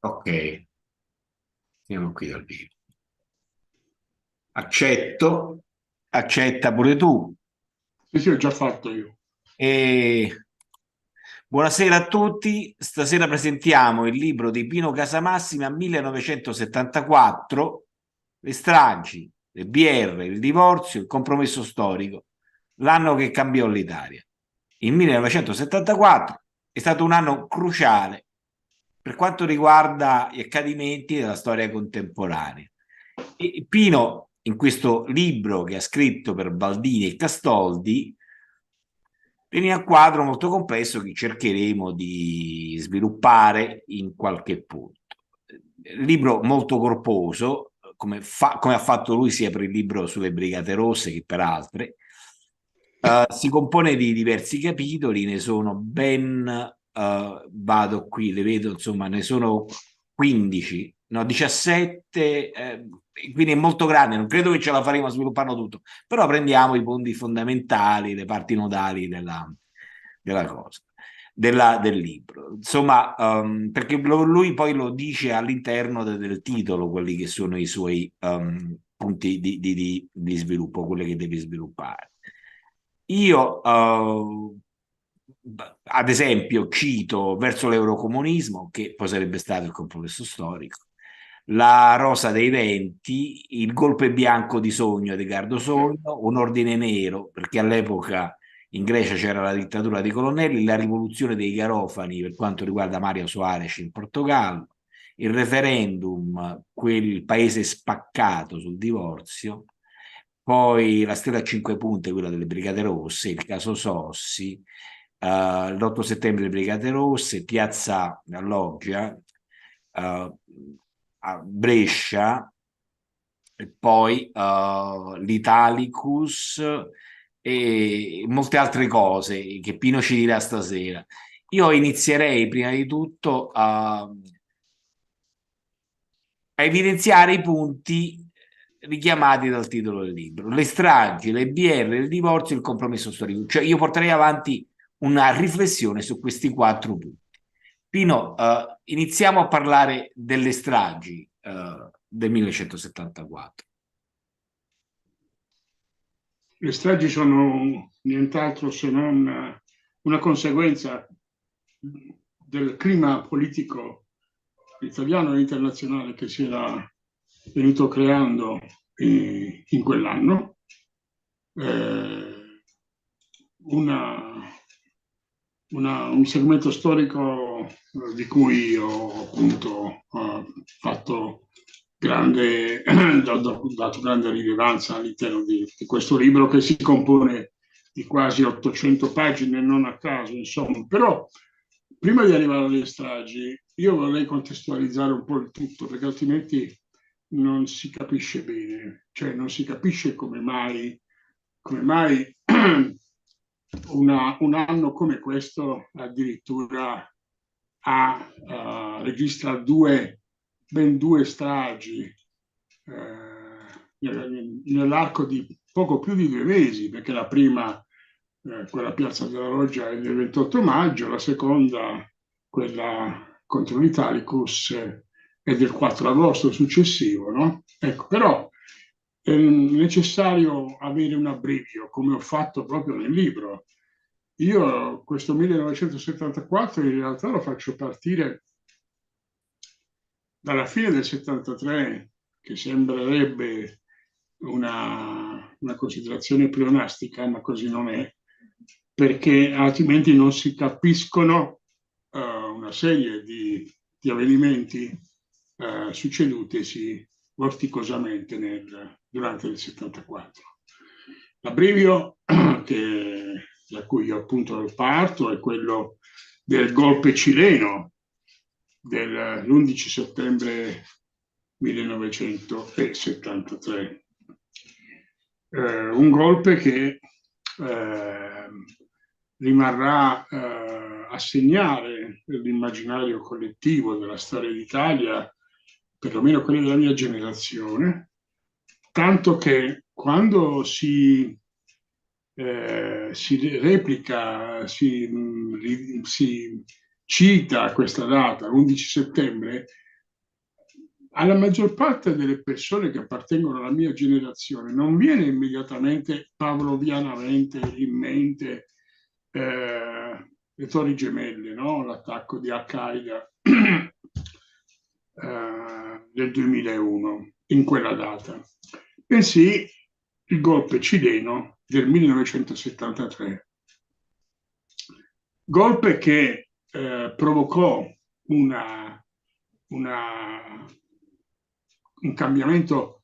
Ok, andiamo qui dal vivo. Accetto, accetta pure tu. Sì, sì, ho già fatto io. E buonasera a tutti. Stasera presentiamo il libro di Pino Casamassima, 1974, Le stragi, le BR, il divorzio, il compromesso storico, l'anno che cambiò l'Italia. Il 1974 è stato un anno cruciale per quanto riguarda gli accadimenti della storia contemporanea. E Pino, in questo libro che ha scritto per Baldini e Castoldi, viene a quadro molto complesso che cercheremo di sviluppare in qualche punto. Libro molto corposo, come ha fatto lui sia per il libro sulle Brigate Rosse che per altre. Si compone di diversi capitoli, ne sono ben, vado qui, le vedo, insomma, ne sono 15, no, 17, quindi è molto grande, non credo che ce la faremo a svilupparlo tutto, però prendiamo i punti fondamentali, le parti nodali della cosa, del libro. Insomma, perché lui poi lo dice all'interno del titolo, quelli che sono i suoi punti di sviluppo, quelli che devi sviluppare. Io, ad esempio, cito verso l'eurocomunismo, che poi sarebbe stato il compromesso storico, la Rosa dei Venti, il golpe bianco di Sogno di Edgardo Sogno, un ordine nero, perché all'epoca in Grecia c'era la dittatura dei colonnelli, la rivoluzione dei Garofani per quanto riguarda Mario Soares in Portogallo, il referendum, quel paese spaccato sul divorzio, poi la stella a 5 punte, quella delle Brigate Rosse, il caso Sossi, l'8 settembre le Brigate Rosse, Piazza Loggia, a Brescia, e poi l'Italicus e molte altre cose che Pino ci dirà stasera. Io inizierei prima di tutto a evidenziare i punti richiamati dal titolo del libro: le stragi, le BR, il divorzio, il compromesso storico. Cioè, io porterei avanti una riflessione su questi 4 punti. Pino, iniziamo a parlare delle stragi del 1974. Le stragi sono nient'altro se non una conseguenza del clima politico italiano e internazionale che si era venuto creando in quell'anno. Eh, una, un segmento storico di cui ho appunto fatto grande, dato grande rilevanza all'interno di questo libro che si compone di quasi 800 pagine, non a caso, insomma. Però prima di arrivare alle stragi, io vorrei contestualizzare un po' il tutto, perché altrimenti non si capisce bene, cioè non si capisce come mai un anno come questo addirittura registra ben due stragi nell'arco di poco più di 2 mesi, perché la prima, quella a Piazza della Loggia, è del 28 maggio, la seconda, quella contro l'Italicus, è del 4 agosto successivo, no? Ecco, però è necessario avere un abbrivio, come ho fatto proprio nel libro. Io questo 1974 in realtà lo faccio partire dalla fine del 73, che sembrerebbe una considerazione pleonastica, ma così non è, perché altrimenti non si capiscono una serie di avvenimenti succedutesi vorticosamente durante il 74. L'abbrivio da cui io appunto parto è quello del golpe cileno dell'11 settembre 1973. Un golpe che eh, rimarrà a segnare l'immaginario collettivo della storia d'Italia, perlomeno quelli della mia generazione, tanto che quando si replica, si cita questa data, l'11 settembre, alla maggior parte delle persone che appartengono alla mia generazione non viene immediatamente pavlovianamente in mente le Torri Gemelle, no? L'attacco di Al-Qaeda del 2001, in quella data, bensì il golpe cileno del 1973, golpe che provocò un cambiamento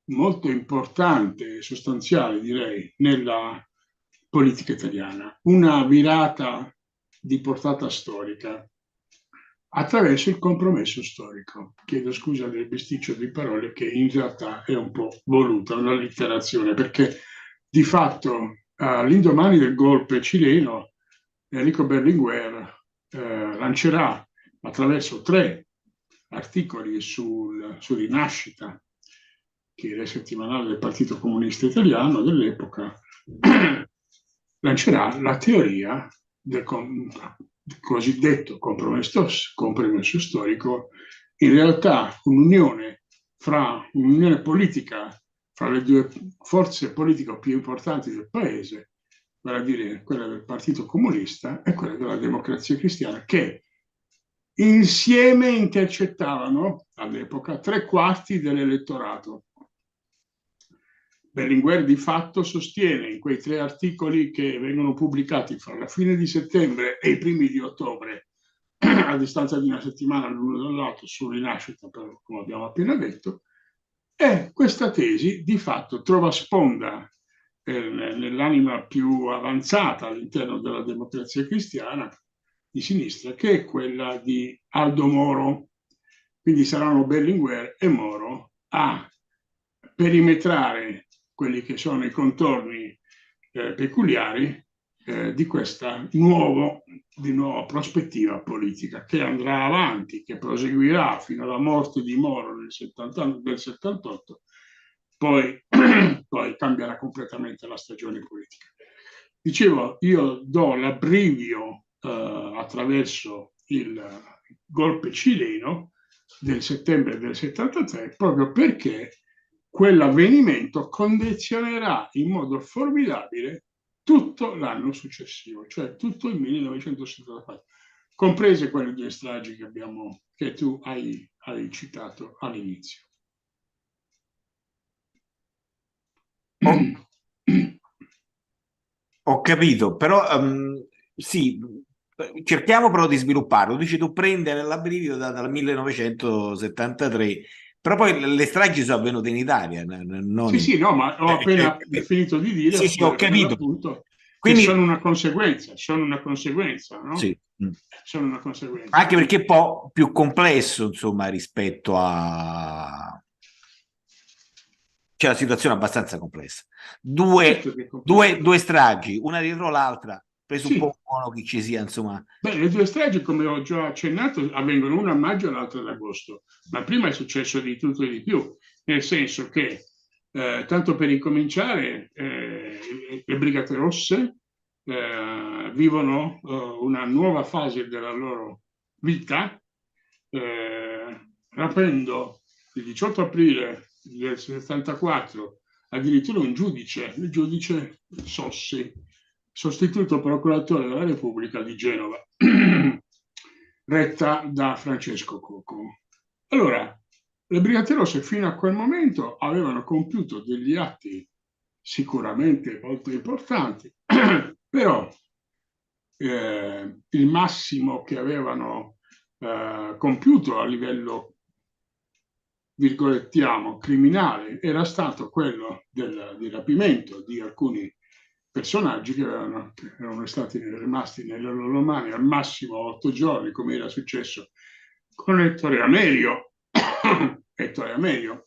molto importante e sostanziale, direi, nella politica italiana, una virata di portata storica attraverso il compromesso storico. Chiedo scusa del bisticcio di parole che in realtà è un po' voluta, una allitterazione, perché di fatto all'indomani del golpe cileno Enrico Berlinguer lancerà attraverso 3 articoli su Rinascita, che era il settimanale del Partito Comunista Italiano dell'epoca, lancerà la teoria del cosiddetto compromesso storico, in realtà un'unione politica fra le 2 forze politiche più importanti del paese, vale a dire quella del Partito Comunista e quella della Democrazia Cristiana, che insieme intercettavano all'epoca 3/4 dell'elettorato. Berlinguer di fatto sostiene in quei 3 articoli che vengono pubblicati fra la fine di settembre e i primi di ottobre, a distanza di una settimana l'uno dall'altro, su Rinascita, come abbiamo appena detto, e questa tesi di fatto trova sponda nell'anima più avanzata all'interno della Democrazia Cristiana di sinistra, che è quella di Aldo Moro. Quindi saranno Berlinguer e Moro a perimetrare quelli che sono i contorni peculiari di questa nuova prospettiva politica, che andrà avanti, che proseguirà fino alla morte di Moro del 78, poi cambierà completamente la stagione politica. Dicevo, io do l'abbrivio attraverso il golpe cileno del settembre del 73, proprio perché quell'avvenimento condizionerà in modo formidabile tutto l'anno successivo, cioè tutto il 1974, comprese quelle 2 stragi che tu hai citato all'inizio. Ho capito, però sì, cerchiamo però di svilupparlo. Dici tu prende l'abbrivio dal 1973, però poi le stragi sono avvenute in Italia, non Sì, no, ma ho appena finito di dire, sì, ho per capito. l'appunto, che Quindi sono una conseguenza, no? sì. Sono una conseguenza. Anche perché è un po' più complesso, insomma, rispetto a... C'è una situazione abbastanza complessa. Certo che è complesso. Due stragi, una dietro l'altra, Sì, presuppongono che ci sia, insomma... beh, le 2 stragi, come ho già accennato, avvengono una a maggio e l'altra ad agosto, ma prima è successo di tutto e di più, nel senso che, tanto per incominciare, le Brigate Rosse vivono una nuova fase della loro vita, rapendo il 18 aprile del 74 addirittura un giudice, il giudice Sossi, sostituto procuratore della Repubblica di Genova, retta da Francesco Cocco. Allora, le Brigate Rosse fino a quel momento avevano compiuto degli atti sicuramente molto importanti, però il massimo che avevano compiuto a livello, virgolettiamo, criminale era stato quello di rapimento di alcuni personaggi che erano stati rimasti nelle loro mani al massimo 8 giorni, come era successo con Ettore Amerio. Ettore Amerio,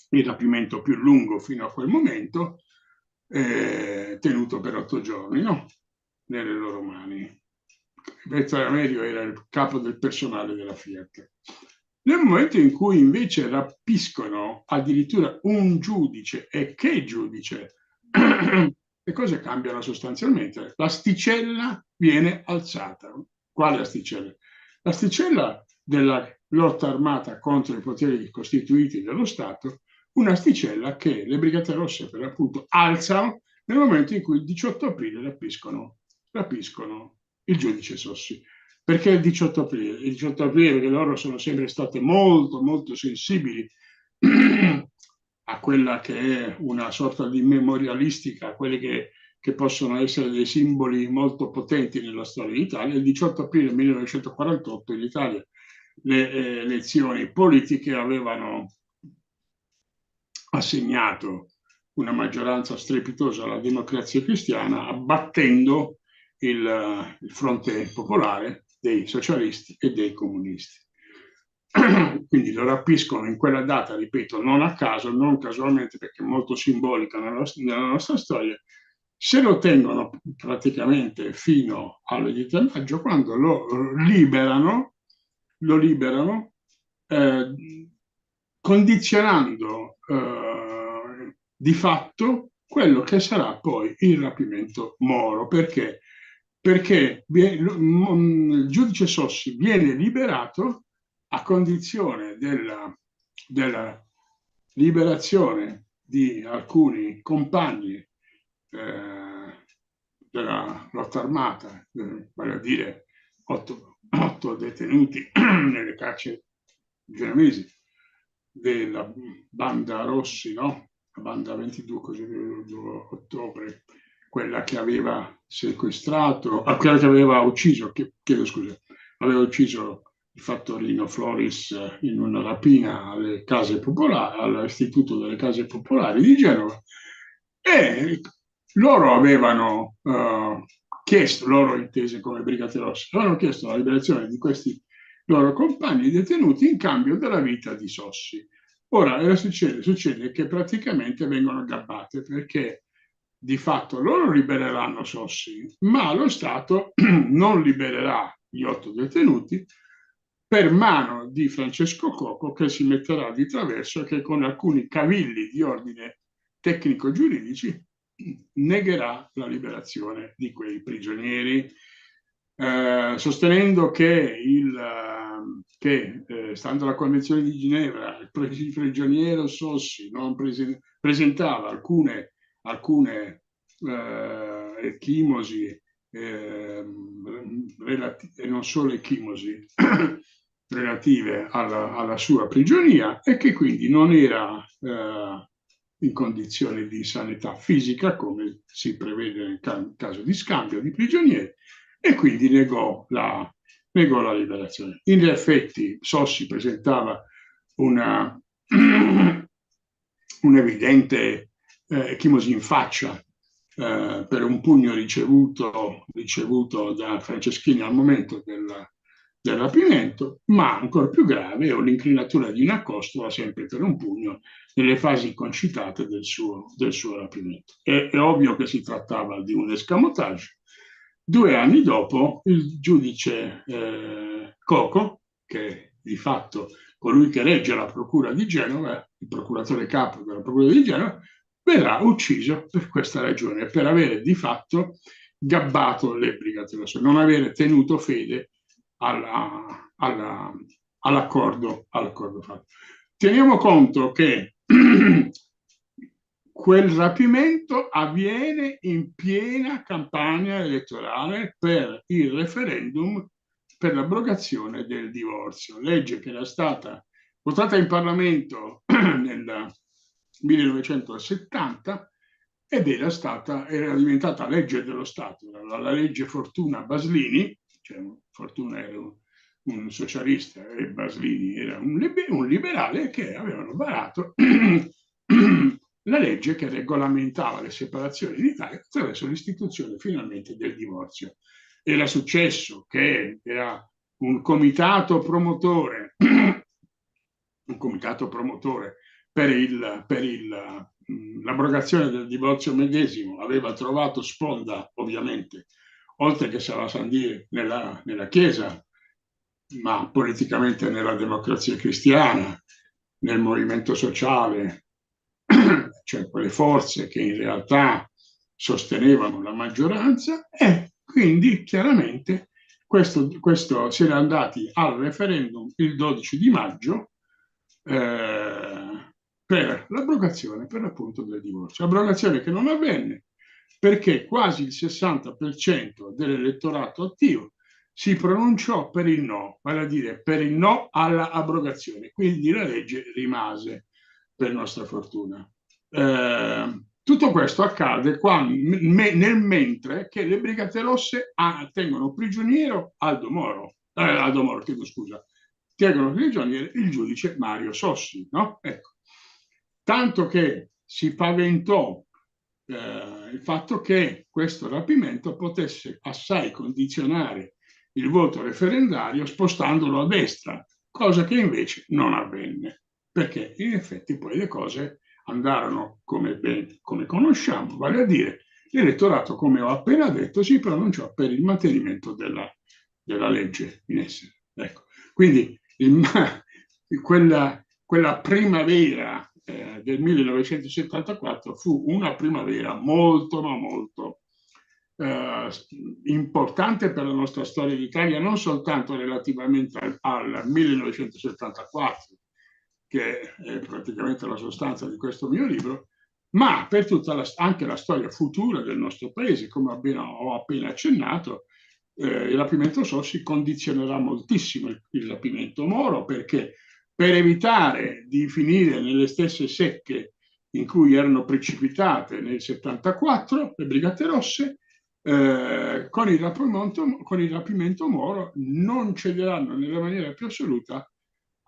il rapimento più lungo fino a quel momento, tenuto per 8 giorni, no? Nelle loro mani. Ettore Amerio era il capo del personale della Fiat. Nel momento in cui invece rapiscono addirittura un giudice, e che giudice, le cose cambiano sostanzialmente. L'asticella viene alzata. Quale asticella? L'asticella della lotta armata contro i poteri costituiti dello Stato, un'asticella che le Brigate Rosse per l'appunto alzano nel momento in cui il 18 aprile rapiscono il giudice Sossi. Perché il 18 aprile? Il 18 aprile perché loro sono sempre state molto, molto sensibili a quella che è una sorta di memorialistica, quelli che possono essere dei simboli molto potenti nella storia d'Italia. Il 18 aprile 1948 in Italia le elezioni politiche avevano assegnato una maggioranza strepitosa alla Democrazia Cristiana, abbattendo il fronte popolare dei socialisti e dei comunisti. Quindi lo rapiscono in quella data, ripeto, non a caso, non casualmente, perché è molto simbolica nella nostra storia. Se lo tengono praticamente fino all'11 di maggio, quando lo liberano condizionando di fatto quello che sarà poi il rapimento Moro. Perché? Perché il giudice Sossi viene liberato a condizione della liberazione di alcuni compagni della lotta armata, vale a dire 8 detenuti nelle carceri genovesi della banda Rossi, no? La banda 22 così, ottobre, quella che aveva sequestrato, quella che aveva ucciso, chiedo scusa, aveva ucciso il fattorino Floris in una rapina alle case popolari, all'istituto delle case popolari di Genova, e loro avevano chiesto, loro intese come Brigate Rosse, avevano chiesto la liberazione di questi loro compagni detenuti in cambio della vita di Sossi. Ora succede che praticamente vengono gabbate, perché di fatto loro libereranno Sossi, ma lo Stato non libererà gli 8 detenuti per mano di Francesco Coco, che si metterà di traverso e che con alcuni cavilli di ordine tecnico-giuridici negherà la liberazione di quei prigionieri, sostenendo che, stando alla Convenzione di Ginevra, il prigioniero Sossi non presentava alcune ecchimosi, e non solo ecchimosi, relative alla sua prigionia, e che quindi non era in condizioni di sanità fisica, come si prevede nel caso di scambio di prigionieri, e quindi negò la liberazione. In effetti Sossi presentava un'evidente ecchimosi in faccia per un pugno ricevuto da Franceschini al momento del rapimento, ma ancora più grave è un'inclinatura di una costola, sempre per un pugno, nelle fasi concitate del suo rapimento. È ovvio che si trattava di un escamotage. 2 anni dopo, il giudice Coco, che di fatto colui che regge la procura di Genova, il procuratore capo della procura di Genova, verrà ucciso per questa ragione, per avere di fatto gabbato le Brigate Rosse, non avere tenuto fede all'accordo fatto. Teniamo conto che quel rapimento avviene in piena campagna elettorale per il referendum per l'abrogazione del divorzio, legge che era stata votata in Parlamento nel 1970 ed era diventata legge dello Stato, la legge Fortuna Baslini, cioè Fortuna era un socialista e Baslini era un liberale, che avevano varato la legge che regolamentava le separazioni in Italia attraverso l'istituzione finalmente del divorzio. Era successo che era un comitato promotore per l'abrogazione del divorzio medesimo, aveva trovato sponda, ovviamente, oltre che Salasandì nella Chiesa, ma politicamente nella Democrazia Cristiana, nel movimento sociale, cioè quelle forze che in realtà sostenevano la maggioranza, e quindi chiaramente questo si era andati al referendum il 12 di maggio per l'abrogazione, per l'appunto, del divorzio. Abrogazione che non avvenne perché quasi il 60% dell'elettorato attivo si pronunciò per il no, vale a dire per il no all'abrogazione. Quindi la legge rimase, per nostra fortuna. Tutto questo accade nel mentre che le Brigate Rosse tengono prigioniero Aldo Moro, chiedo scusa, tengono prigioniero il giudice Mario Sossi, no? Ecco. Tanto che si paventò il fatto che questo rapimento potesse assai condizionare il voto referendario spostandolo a destra, cosa che invece non avvenne, perché in effetti poi le cose andarono come conosciamo, vale a dire l'elettorato, come ho appena detto, si pronunciò per il mantenimento della legge in essere. Ecco. Quindi quella primavera del 1974 fu una primavera molto, ma molto importante per la nostra storia d'Italia, non soltanto relativamente al 1974, che è praticamente la sostanza di questo mio libro, ma per tutta anche la storia futura del nostro paese, come ho appena accennato. Il rapimento Sossi condizionerà moltissimo il rapimento Moro, perché per evitare di finire nelle stesse secche in cui erano precipitate nel 74 le Brigate Rosse, con il rapimento Moro non cederanno nella maniera più assoluta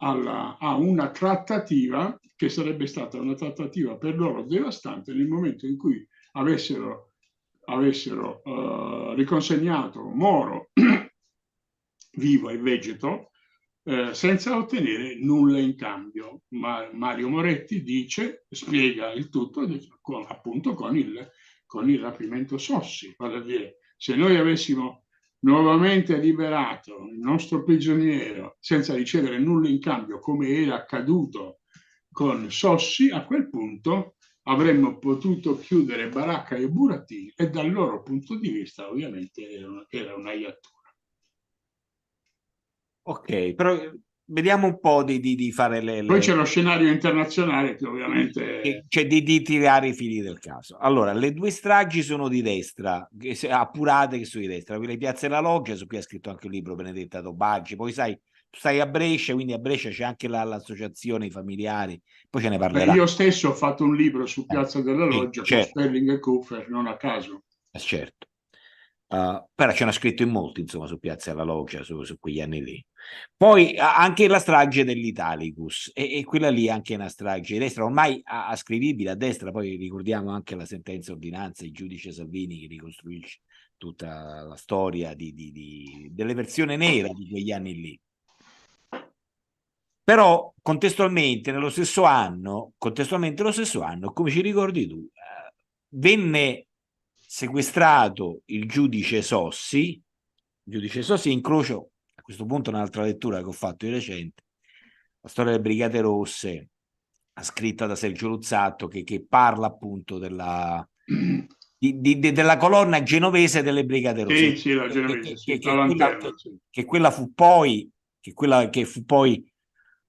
a una trattativa che sarebbe stata una trattativa per loro devastante nel momento in cui avessero riconsegnato Moro vivo e vegeto senza ottenere nulla in cambio. Mario Moretti spiega il tutto appunto con il rapimento Sossi, vale a dire, se noi avessimo nuovamente liberato il nostro prigioniero senza ricevere nulla in cambio, come era accaduto con Sossi, a quel punto avremmo potuto chiudere baracca e burattini, e dal loro punto di vista ovviamente era una iattura. Ok, però vediamo un po' di fare Poi c'è lo scenario internazionale che ovviamente... cioè di tirare i fili del caso. Allora, le due stragi sono di destra, appurate che sono di destra. Quella di Piazza della Loggia, su cui ha scritto anche il libro Benedetta Tobaggi. Poi sai, tu stai a Brescia, quindi a Brescia c'è anche l'associazione, i familiari, poi ce ne parlerà. Io stesso ho fatto un libro su Piazza della Sì, Loggia con certo, Sterling e Kuffer, non a caso. certo. Però ce n'ha scritto in molti, insomma, su Piazza della Loggia, su quegli anni lì. Poi anche la strage dell'Italicus, e quella lì anche è una strage di destra, ormai ascrivibile a destra. Poi ricordiamo anche la sentenza ordinanza di giudice Salvini che ricostruisce tutta la storia delle versioni nera di quegli anni lì. Però contestualmente lo stesso anno, come ci ricordi tu, venne sequestrato il giudice Sossi. Incrocio a questo punto un'altra lettura che ho fatto di recente, la storia delle Brigate Rosse, scritta da Sergio Luzzatto, che parla appunto della colonna genovese delle Brigate Rosse, Sì, la genovese, sì, la lanterna. Sì. che quella fu poi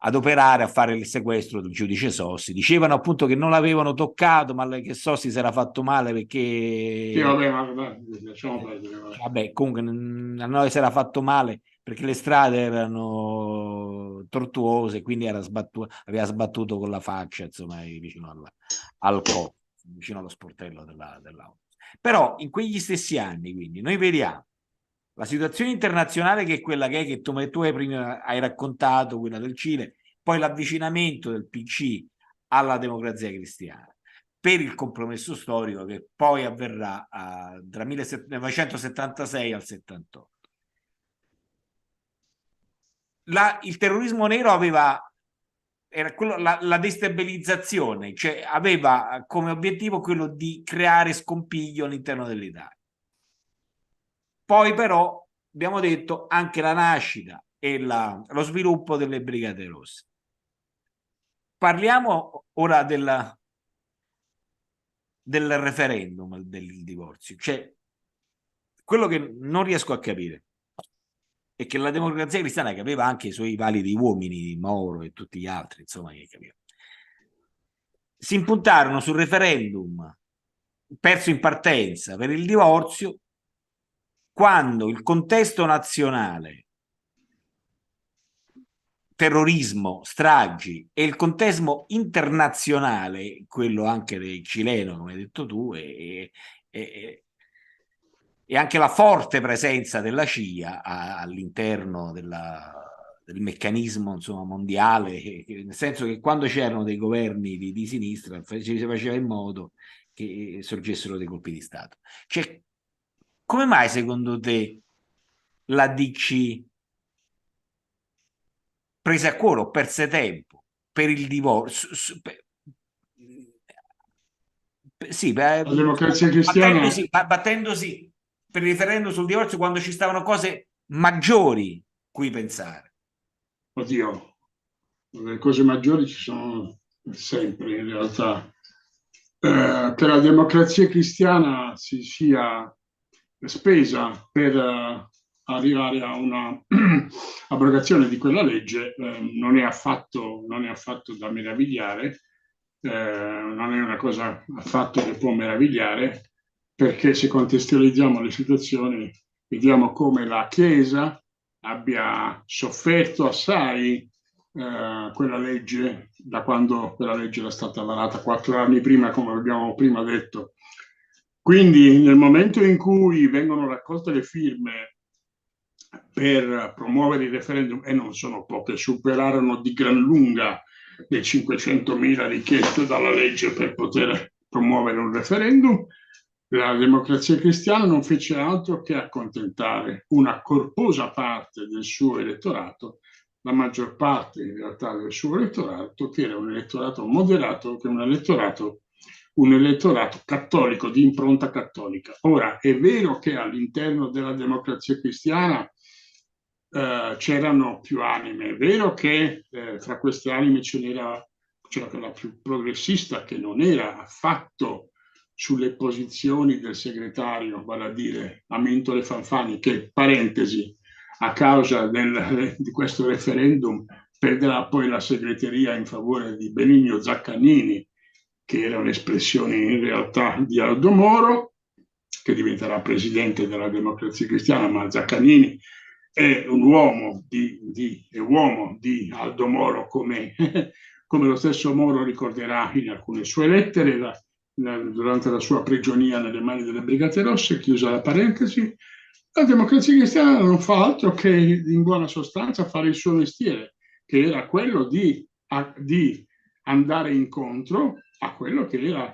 ad operare, a fare il sequestro del giudice Sossi. Dicevano appunto che non l'avevano toccato, ma che Sossi si era fatto male perché... Sì, vabbè, ma lasciamo perdere. Vabbè, comunque a noi si era fatto male perché le strade erano tortuose, quindi aveva sbattuto con la faccia, insomma, vicino al corpo, vicino allo sportello dell'auto. Però in quegli stessi anni, quindi, noi vediamo la situazione internazionale che è quella che tu hai prima hai raccontato, quella del Cile, poi l'avvicinamento del PC alla democrazia cristiana per il compromesso storico che poi avverrà tra 1976 al 78. Il terrorismo nero era la destabilizzazione, cioè aveva come obiettivo quello di creare scompiglio all'interno dell'Italia. Poi però abbiamo detto anche la nascita e lo sviluppo delle Brigate Rosse. Parliamo ora del referendum del divorzio, cioè quello che non riesco a capire. e che la Democrazia Cristiana, che aveva anche i suoi validi uomini, Moro e tutti gli altri, insomma, che capivano, si impuntarono sul referendum perso in partenza per il divorzio quando il contesto nazionale, terrorismo, stragi, e il contesto internazionale, quello anche del cileno, come hai detto tu, e anche la forte presenza della CIA all'interno del meccanismo, insomma, mondiale, nel senso che quando c'erano dei governi di sinistra si faceva in modo che sorgessero dei colpi di Stato. Cioè, come mai secondo te la DC prese a cuore o perse tempo per il divorzio? Sì, La Democrazia Cristiana, battendosi per il referendum sul divorzio quando ci stavano cose maggiori cui pensare. oddio, le cose maggiori ci sono sempre in realtà. Che la Democrazia Cristiana si sia spesa per arrivare a una abrogazione di quella legge non è affatto da meravigliare, non è una cosa affatto che può meravigliare, perché se contestualizziamo le situazioni vediamo come la Chiesa abbia sofferto assai quella legge da quando quella legge era stata varata 4 anni prima, come abbiamo prima detto. Quindi nel momento in cui vengono raccolte le firme per promuovere il referendum, e non sono poche, superarono di gran lunga le 500.000 richieste dalla legge per poter promuovere un referendum, la Democrazia Cristiana non fece altro che accontentare una corposa parte del suo elettorato, la maggior parte in realtà del suo elettorato, che era un elettorato moderato, che è un elettorato cattolico, di impronta cattolica. Ora, è vero che all'interno della Democrazia Cristiana c'erano più anime, è vero che fra queste anime c'era quella più progressista, che non era affatto sulle posizioni del segretario, vale a dire Amintore Fanfani, che, parentesi, a causa di questo referendum perderà poi la segreteria in favore di Benigno Zaccagnini, che era un'espressione in realtà di Aldo Moro, che diventerà presidente della Democrazia Cristiana, ma Zaccagnini è un uomo di Aldo Moro, come lo stesso Moro ricorderà in alcune sue lettere durante la sua prigionia nelle mani delle Brigate Rosse, chiusa la parentesi. La Democrazia Cristiana non fa altro che, in buona sostanza, fare il suo mestiere, che era quello di andare incontro a quello che era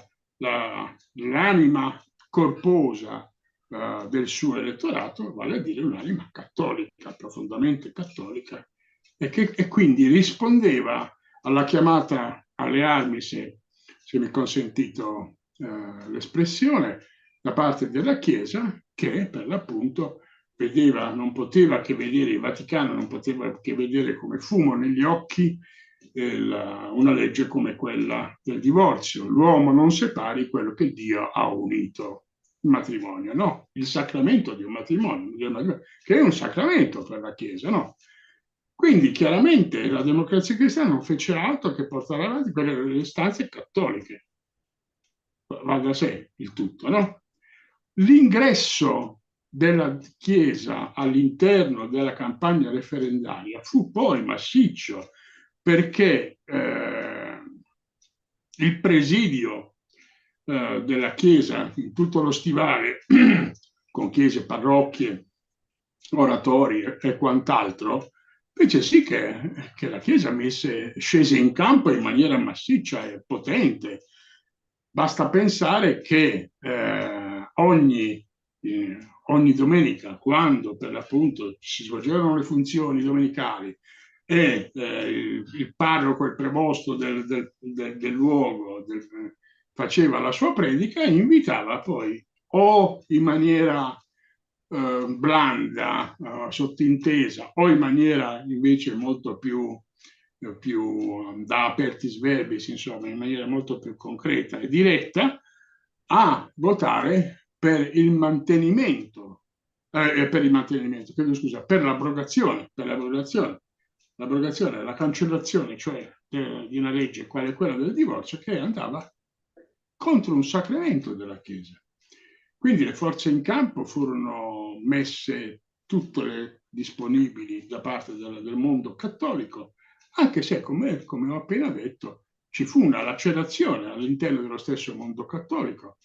l'anima corposa del suo elettorato, vale a dire un'anima cattolica, profondamente cattolica, e quindi rispondeva alla chiamata alle armi, se mi è consentito l'espressione, da parte della Chiesa, che per l'appunto non poteva che vedere, il Vaticano non poteva che vedere come fumo negli occhi una legge come quella del divorzio. L'uomo non separi quello che Dio ha unito. Il matrimonio, no? Il sacramento di un matrimonio, che è un sacramento per la Chiesa, no? Quindi chiaramente la Democrazia Cristiana non fece altro che portare avanti quelle istanze cattoliche. Va da sé il tutto, no? L'ingresso della Chiesa all'interno della campagna referendaria fu poi massiccio, perché il presidio della Chiesa in tutto lo stivale, con chiese, parrocchie, oratori e quant'altro, fece sì che la Chiesa scese in campo in maniera massiccia e potente. Basta pensare che ogni domenica, quando per l'appunto si svolgevano le funzioni domenicali e il parroco, il prevosto del luogo faceva la sua predica, invitava poi o in maniera blanda, sottintesa, o in maniera invece molto più da apertis verbis, insomma, in maniera molto più concreta e diretta, a votare per il mantenimento per il mantenimento, chiedo scusa, per l'abrogazione, l'abrogazione, la cancellazione, cioè di una legge quale quella del divorzio, che andava contro un sacramento della Chiesa. Quindi le forze in campo furono messe tutte le disponibili da parte del mondo cattolico, anche se, come ho appena detto, ci fu una lacerazione all'interno dello stesso mondo cattolico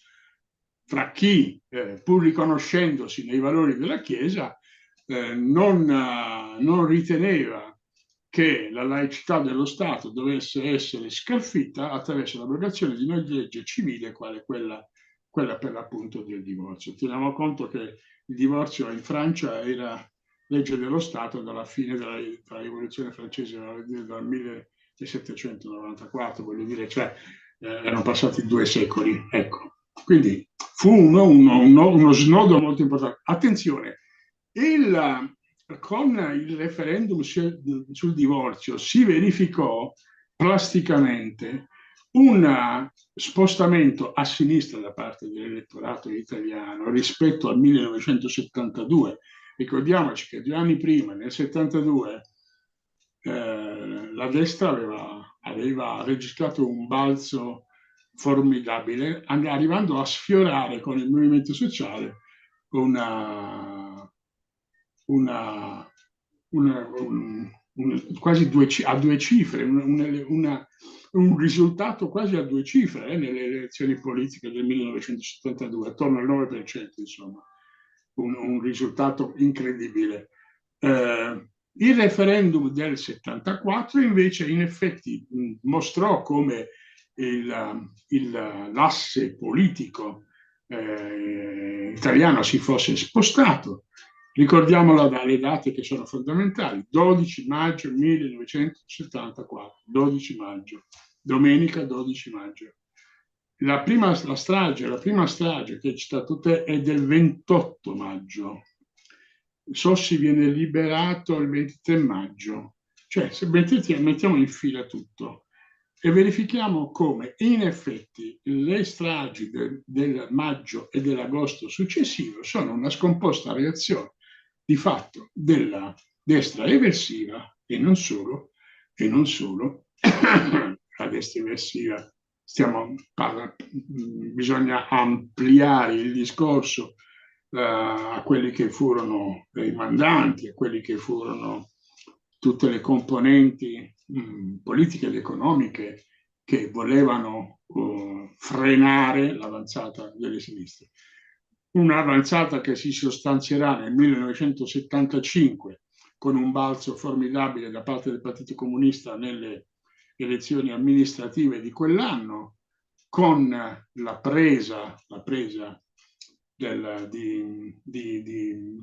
fra chi, pur riconoscendosi nei valori della Chiesa, non riteneva che la laicità dello Stato dovesse essere scalfita attraverso l'abrogazione di una legge civile quale quella per l'appunto del divorzio. Teniamo conto che il divorzio in Francia era legge dello Stato dalla fine della rivoluzione francese dal 1794, voglio dire, cioè erano passati 2 secoli, ecco. Quindi fu uno snodo molto importante. Attenzione, con il referendum sul divorzio si verificò plasticamente un spostamento a sinistra da parte dell'elettorato italiano rispetto al 1972. Ricordiamoci che 2 anni prima, nel 72, la destra aveva registrato un balzo formidabile, arrivando a sfiorare con il movimento sociale quasi a 2 cifre, un risultato quasi a 2 cifre nelle elezioni politiche del 1972, attorno al 9%, insomma, un risultato incredibile. Il referendum del 74 invece in effetti mostrò come l'asse politico italiano si fosse spostato. Ricordiamola dalle date che sono fondamentali: 12 maggio 1974, 12 maggio, domenica 12 maggio. La prima strage che hai citato te è del 28 maggio. Sossi viene liberato il 23 maggio. Cioè, se mettiamo in fila tutto e verifichiamo come in effetti le stragi del maggio e dell'agosto successivo sono una scomposta reazione di fatto della destra eversiva e non solo, la destra eversiva, bisogna ampliare il discorso a quelli che furono i mandanti, a quelli che furono tutte le componenti politiche ed economiche che volevano frenare l'avanzata delle sinistre. Un'avanzata che si sostanzierà nel 1975 con un balzo formidabile da parte del Partito Comunista nelle elezioni amministrative di quell'anno, con la presa di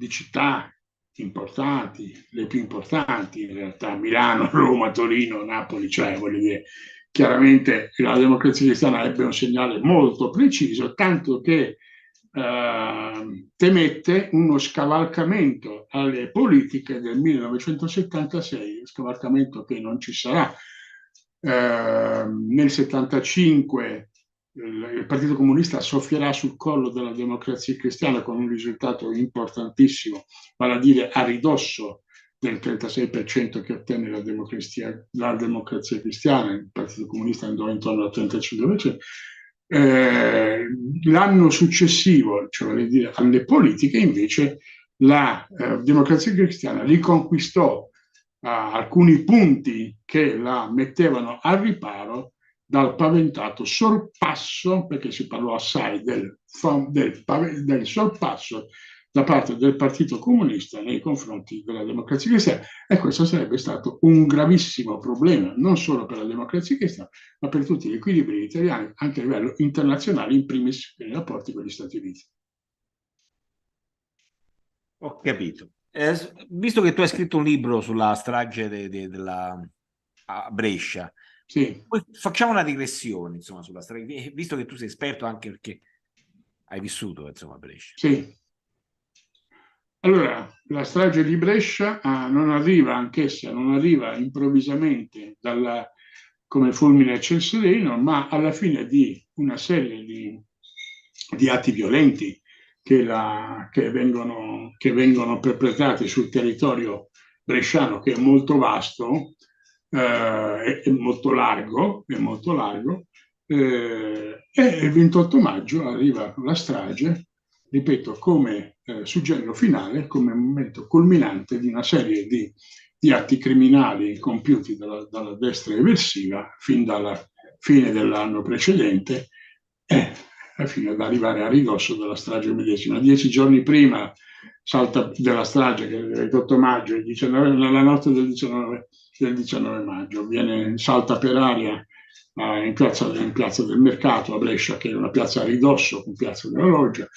città importanti, le più importanti in realtà, Milano, Roma, Torino, Napoli, cioè voglio dire, chiaramente la Democrazia Cristiana ebbe un segnale molto preciso, tanto che temette uno scavalcamento alle politiche del 1976, scavalcamento che non ci sarà. Nel 75 il Partito Comunista soffierà sul collo della Democrazia Cristiana con un risultato importantissimo, vale a dire a ridosso del 36% che ottenne la Democrazia Cristiana. Il Partito Comunista andò intorno al 35%. L'anno successivo, cioè vale a dire alle politiche, invece la Democrazia Cristiana riconquistò alcuni punti che la mettevano al riparo dal paventato sorpasso, perché si parlò assai del sorpasso da parte del Partito Comunista nei confronti della Democrazia Cristiana, e questo sarebbe stato un gravissimo problema, non solo per la Democrazia Cristiana, ma per tutti gli equilibri italiani, anche a livello internazionale, in primis nei rapporti con gli Stati Uniti. Ho capito. Visto che tu hai scritto un libro sulla strage a Brescia, sì. Facciamo una digressione, insomma, sulla strage, visto che tu sei esperto anche perché hai vissuto, insomma, a Brescia. Sì. Allora, la strage di Brescia non arriva improvvisamente come fulmine a ciel sereno, ma alla fine di una serie di atti violenti che vengono perpetrati sul territorio bresciano, che è molto vasto, è molto largo, e il 28 maggio arriva la strage, ripeto, come suggello finale, come momento culminante di una serie di atti criminali compiuti dalla destra eversiva fin dalla fine dell'anno precedente, fino ad arrivare a ridosso della strage medesima. 10 giorni prima della strage, che è il 28 maggio, la notte del 19 maggio, salta per aria in piazza del Mercato a Brescia, che è una piazza a ridosso con Piazza della Loggia,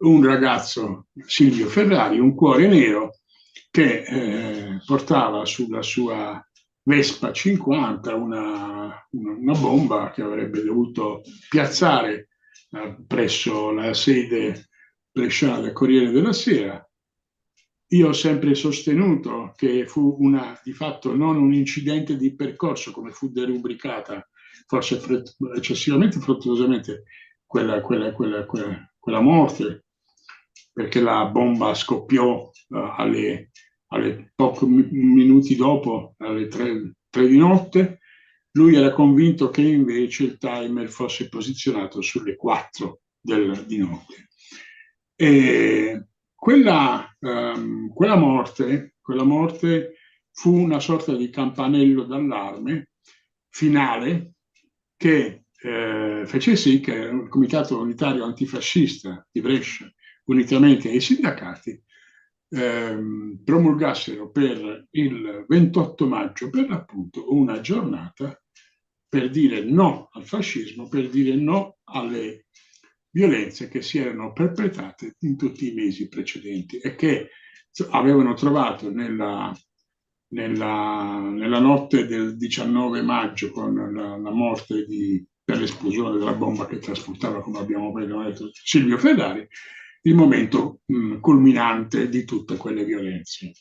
un ragazzo, Silvio Ferrari, un cuore nero, che portava sulla sua Vespa 50 una bomba che avrebbe dovuto piazzare presso la sede bresciana del Corriere della Sera. Io ho sempre sostenuto che fu di fatto non un incidente di percorso, come fu derubricata, forse eccessivamente frettolosamente, quella morte, perché la bomba scoppiò alle pochi minuti dopo, alle 3 di notte. Lui era convinto che invece il timer fosse posizionato sulle 4 di notte. E quella morte fu una sorta di campanello d'allarme finale che fece sì che il Comitato Unitario Antifascista di Brescia, unitamente ai sindacati, promulgassero per il 28 maggio, per l'appunto, una giornata per dire no al fascismo, per dire no alle violenze che si erano perpetrate in tutti i mesi precedenti e che avevano trovato nella notte del 19 maggio, con la morte per l'esplosione della bomba che trasportava, come abbiamo appena detto, Silvio Ferrari, il momento culminante di tutte quelle violenze.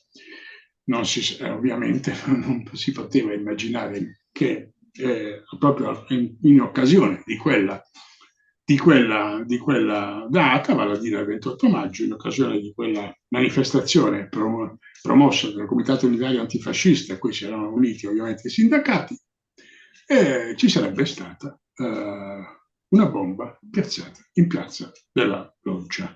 Ovviamente non si poteva immaginare che proprio in occasione di quella data, vale a dire il 28 maggio, in occasione di quella manifestazione promossa dal Comitato Unitario Antifascista, a cui si erano uniti ovviamente i sindacati, ci sarebbe stata una bomba piazzata in Piazza della Loggia.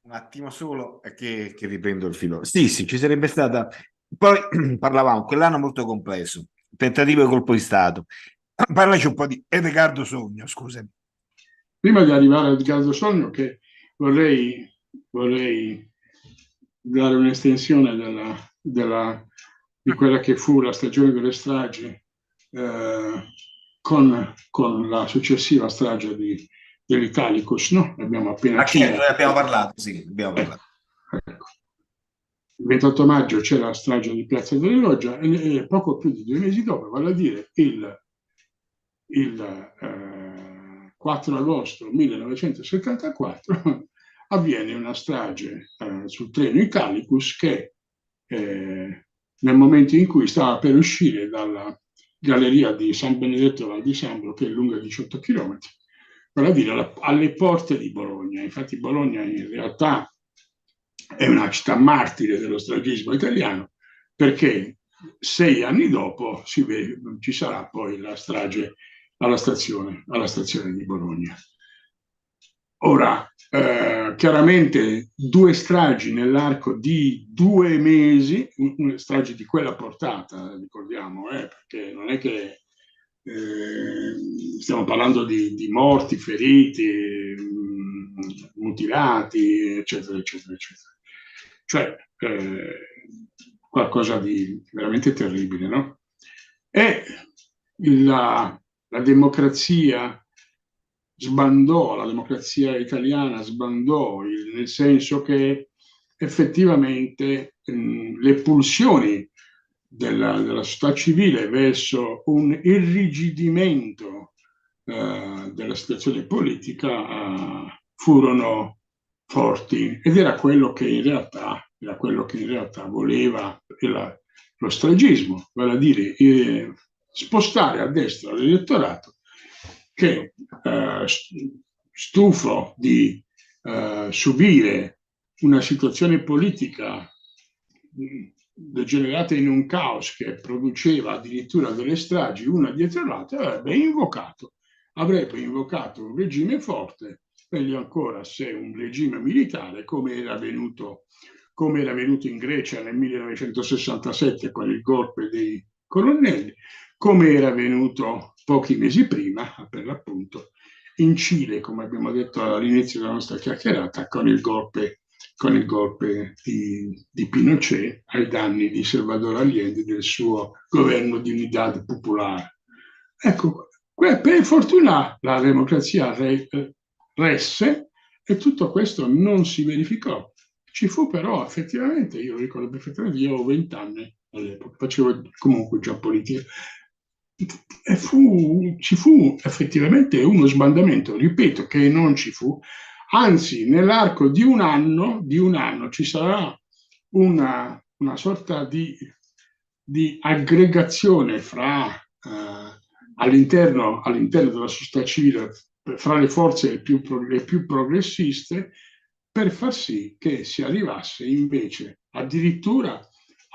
Un attimo solo che riprendo il filo. Sì, ci sarebbe stata. Poi parlavamo, quell'anno molto complesso, tentativo di colpo di Stato. Parlaci un po' di Edgardo Sogno, scusami. Prima di arrivare a Edgardo Sogno, che vorrei dare un'estensione di quella che fu la stagione delle stragi con la successiva strage dell'Italicus, no? Abbiamo appena abbiamo parlato, sì, abbiamo parlato. Ecco. Il 28 maggio c'è la strage di Piazza della Loggia e poco più di 2 mesi dopo, vale a dire il 4 agosto 1974, avviene una strage sul treno Italicus che nel momento in cui stava per uscire dalla galleria di San Benedetto Val di Sambro, che è lunga 18 km, vale a dire alle porte di Bologna. Infatti Bologna in realtà è una città martire dello stragismo italiano, perché 6 anni dopo ci sarà poi la strage alla stazione di Bologna. Ora, chiaramente 2 stragi nell'arco di 2 mesi, una strage di quella portata, ricordiamo, perché non è che stiamo parlando di morti, feriti, mutilati, eccetera, eccetera, eccetera. Cioè, qualcosa di veramente terribile, no? E la democrazia la democrazia italiana sbandò, nel senso che effettivamente le pulsioni della società civile verso un irrigidimento della situazione politica furono forti, ed era quello che in realtà voleva lo stragismo, vale a dire spostare a destra l'elettorato che stufo di subire una situazione politica degenerata in un caos che produceva addirittura delle stragi una dietro l'altra, avrebbe invocato un regime forte, meglio ancora se un regime militare, come era venuto in Grecia nel 1967 con il golpe dei colonnelli, come era venuto pochi mesi prima, per l'appunto, in Cile, come abbiamo detto all'inizio della nostra chiacchierata, con il golpe di Pinochet ai danni di Salvador Allende e del suo governo di Unidad Popular. Ecco, per fortuna la democrazia resse e tutto questo non si verificò. Ci fu però effettivamente, io ricordo perfettamente, io avevo 20 anni all'epoca, facevo comunque già politica, e ci fu effettivamente uno sbandamento, ripeto che non ci fu, anzi nell'arco di un anno ci sarà una sorta di aggregazione all'interno della società civile fra le forze le più progressiste, per far sì che si arrivasse invece addirittura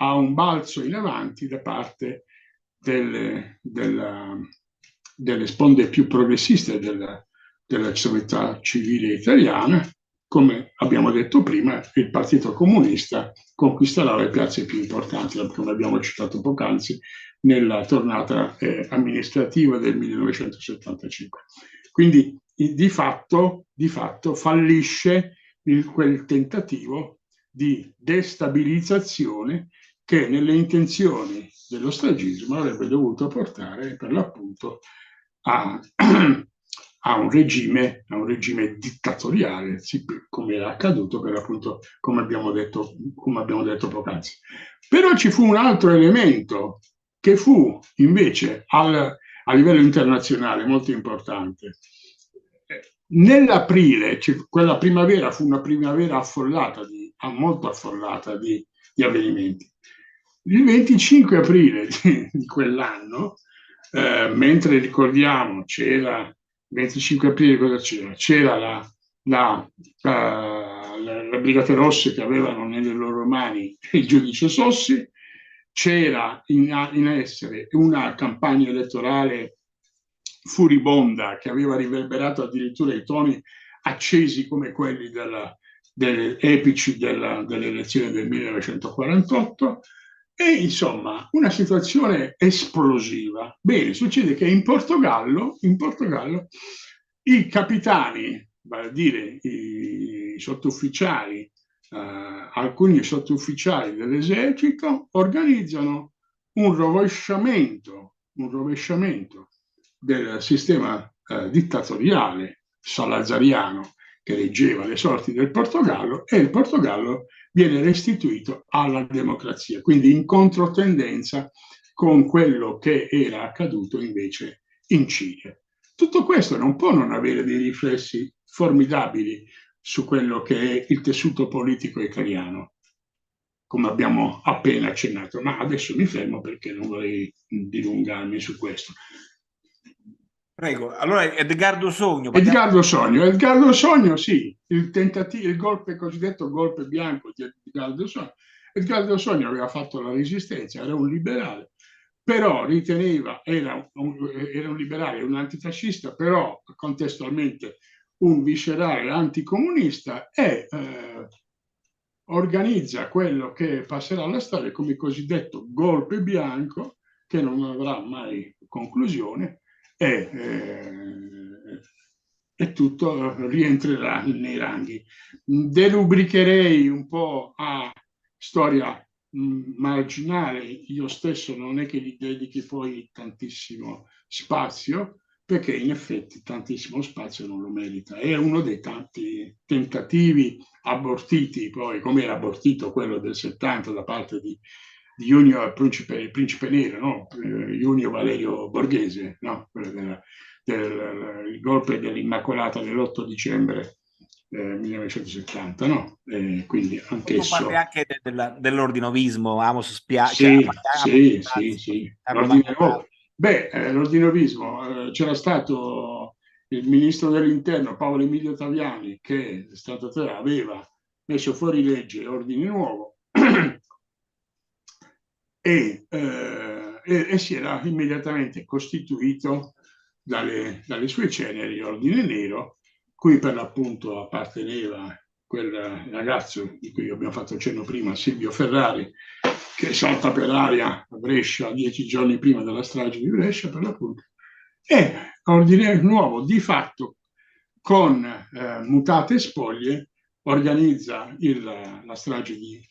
a un balzo in avanti da parte delle sponde più progressiste della società civile italiana. Come abbiamo detto prima, il Partito Comunista conquisterà le piazze più importanti, come abbiamo citato poc'anzi, nella tornata amministrativa del 1975. Quindi di fatto fallisce quel tentativo di destabilizzazione che nelle intenzioni dello stragismo avrebbe dovuto portare per l'appunto a un regime dittatoriale, come era accaduto per l'appunto, come abbiamo detto poc'anzi. Però ci fu un altro elemento che fu invece a livello internazionale molto importante. Nell'aprile, quella primavera fu una primavera molto affollata di avvenimenti. Il 25 aprile di quell'anno, mentre ricordiamo, c'era il 25 aprile cosa c'era? C'era le Brigate Rosse che avevano nelle loro mani il giudice Sossi, c'era in essere una campagna elettorale furibonda che aveva riverberato addirittura i toni accesi come quelli epici delle elezioni del 1948, e insomma una situazione esplosiva. Bene, succede che in Portogallo i capitani, vale a dire i sottufficiali, alcuni sottufficiali dell'esercito, organizzano un rovesciamento del sistema dittatoriale salazariano che reggeva le sorti del Portogallo, e il Portogallo viene restituito alla democrazia, quindi in controtendenza con quello che era accaduto invece in Cile. Tutto questo non può non avere dei riflessi formidabili su quello che è il tessuto politico italiano, come abbiamo appena accennato, ma adesso mi fermo perché non vorrei dilungarmi su questo. Prego, allora Edgardo Sogno. Edgardo Sogno, sì, il cosiddetto golpe bianco di Edgardo Sogno. Edgardo Sogno aveva fatto la resistenza, era un liberale, però era un liberale, un antifascista, però contestualmente un viscerale anticomunista, e organizza quello che passerà alla storia come il cosiddetto golpe bianco, che non avrà mai conclusione, e tutto rientrerà nei ranghi. Derubricherei un po' a storia marginale, io stesso non è che gli dedichi poi tantissimo spazio, perché in effetti tantissimo spazio non lo merita. È uno dei tanti tentativi abortiti, poi come era abortito quello del 70 da parte di Junio, il principe nero, no? Junio Valerio Borghese, no? Il golpe dell'Immacolata dell'8 dicembre 1970, no? Quindi anch'esso. Tu parli anche dell'ordinovismo, Amos Sì, sì, l'ordine nuovo. L'ordinovismo, c'era stato il ministro dell'interno Paolo Emilio Taviani che aveva messo fuori legge Ordine Nuovo e si era immediatamente costituito dalle sue ceneri Ordine Nero, cui per l'appunto apparteneva quel ragazzo di cui abbiamo fatto cenno prima, Silvio Ferrari, che salta per aria a Brescia 10 giorni prima della strage di Brescia, per l'appunto, e Ordine Nuovo di fatto con mutate spoglie organizza la strage di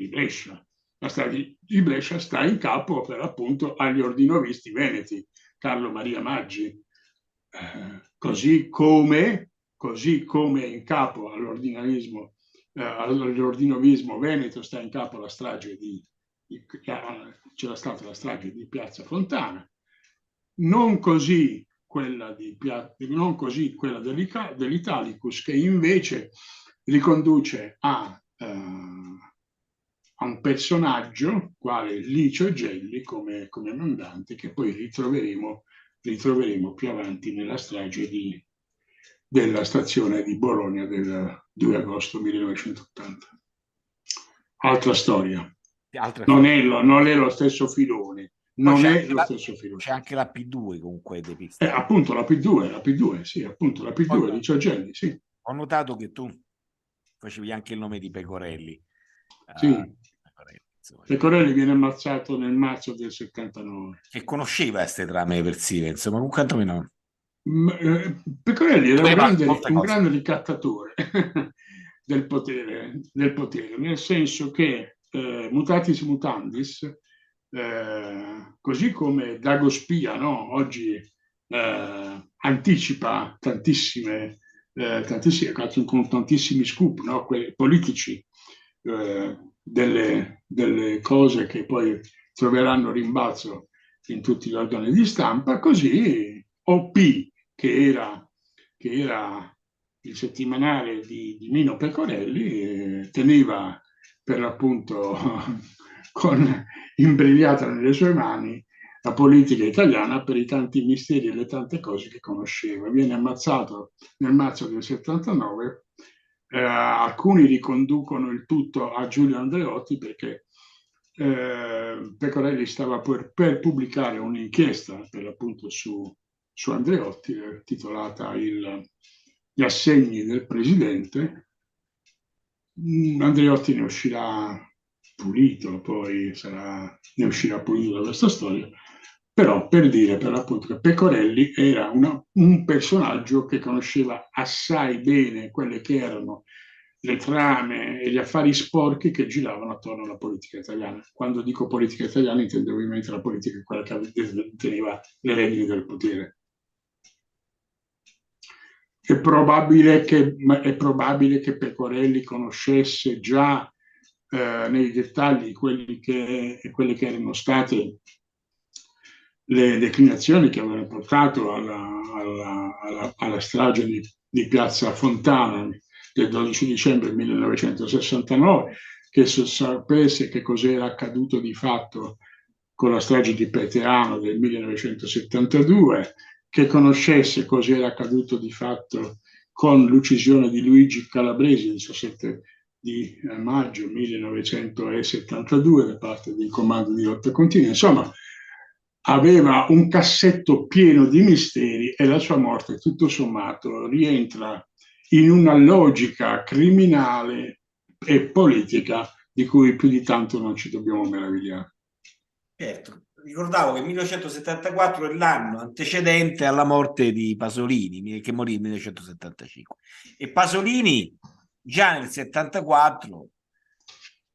Brescia. La strage di Brescia sta in capo per l'appunto agli ordinovisti veneti, Carlo Maria Maggi, così come in capo all'ordinovismo veneto sta in capo la strage c'era stata la strage di Piazza Fontana, non così quella dell'Italicus, che invece riconduce a un personaggio quale Licio Gelli come mandante, che poi ritroveremo più avanti nella strage della stazione di Bologna del 2 agosto 1980. Altra storia. Non è lo stesso filone. Non è lo stesso filone. C'è anche la P2 comunque depistata. Appunto la P2, sì, appunto la P2 di Ciogelli, sì. Ho notato che tu facevi anche il nome di Pecorelli. Sì. Pecorelli viene ammazzato nel marzo del 79. Che conosceva queste trame eversive, insomma, con quanto meno. Pecorelli era un grande ricattatore del potere, nel senso che mutatis mutandis, così come Dago Spia, no? Oggi anticipa tantissimi scoop, no? Quelli politici, delle cose che poi troveranno rimbalzo in tutti gli organi di stampa, così OP, che era il settimanale di Mino Pecorelli, teneva per l'appunto imbrigliata nelle sue mani la politica italiana per i tanti misteri e le tante cose che conosceva. Viene ammazzato nel marzo del 79. Alcuni riconducono il tutto a Giulio Andreotti perché Pecorelli stava per pubblicare un'inchiesta per l'appunto su Andreotti, titolata Gli assegni del presidente. Andreotti ne uscirà pulito, poi ne uscirà pulito da questa storia, però per dire per l'appunto che Pecorelli era un personaggio che conosceva assai bene quelle che erano le trame e gli affari sporchi che giravano attorno alla politica italiana. Quando dico politica italiana intendo ovviamente la politica, quella che teneva le redini del potere. È probabile che Pecorelli conoscesse già nei dettagli quelle che erano state le declinazioni che avevano portato alla strage di Piazza Fontana del 12 dicembre 1969, che sapesse che cos'era accaduto di fatto con la strage di Peteano del 1972, che conoscesse cos'era accaduto di fatto con l'uccisione di Luigi Calabresi il 17 di maggio 1972 da parte del comando di lotta continua. Insomma, aveva un cassetto pieno di misteri e la sua morte, tutto sommato, rientra in una logica criminale e politica di cui più di tanto non ci dobbiamo meravigliare. Certo, ricordavo che 1974 è l'anno antecedente alla morte di Pasolini, che morì nel 1975. E Pasolini già nel 1974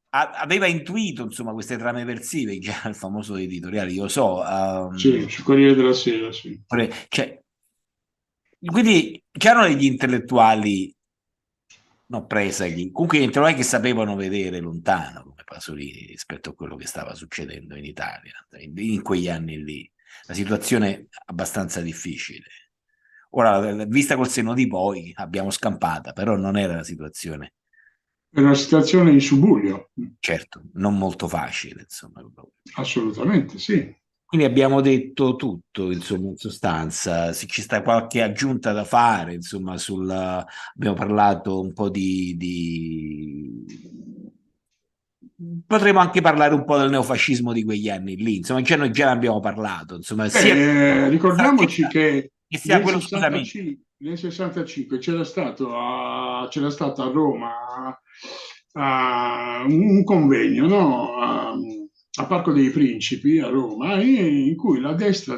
aveva intuito, insomma, queste trame eversive, già il famoso editoriale, io so. Sì, sul Corriere della Sera, sì. Cioè, quindi c'erano degli intellettuali, no, presaghi, comunque gli intellettuali che sapevano vedere lontano, come Pasolini, rispetto a quello che stava succedendo in Italia, in quegli anni lì. La situazione è abbastanza difficile. Ora, vista col senno di poi, abbiamo scampata, però non era la situazione. È una situazione in subbuglio. Certo, non molto facile, insomma. Assolutamente, sì. Quindi abbiamo detto tutto, insomma, in sostanza, se ci sta qualche aggiunta da fare, insomma, abbiamo parlato un po' Potremmo anche parlare un po' del neofascismo di quegli anni lì, insomma, noi già ne abbiamo parlato, insomma, sia Ricordiamoci che che sia nel quello, scusami, 65 c'era stato a Roma un convegno, no? A Parco dei Principi a Roma, in cui la destra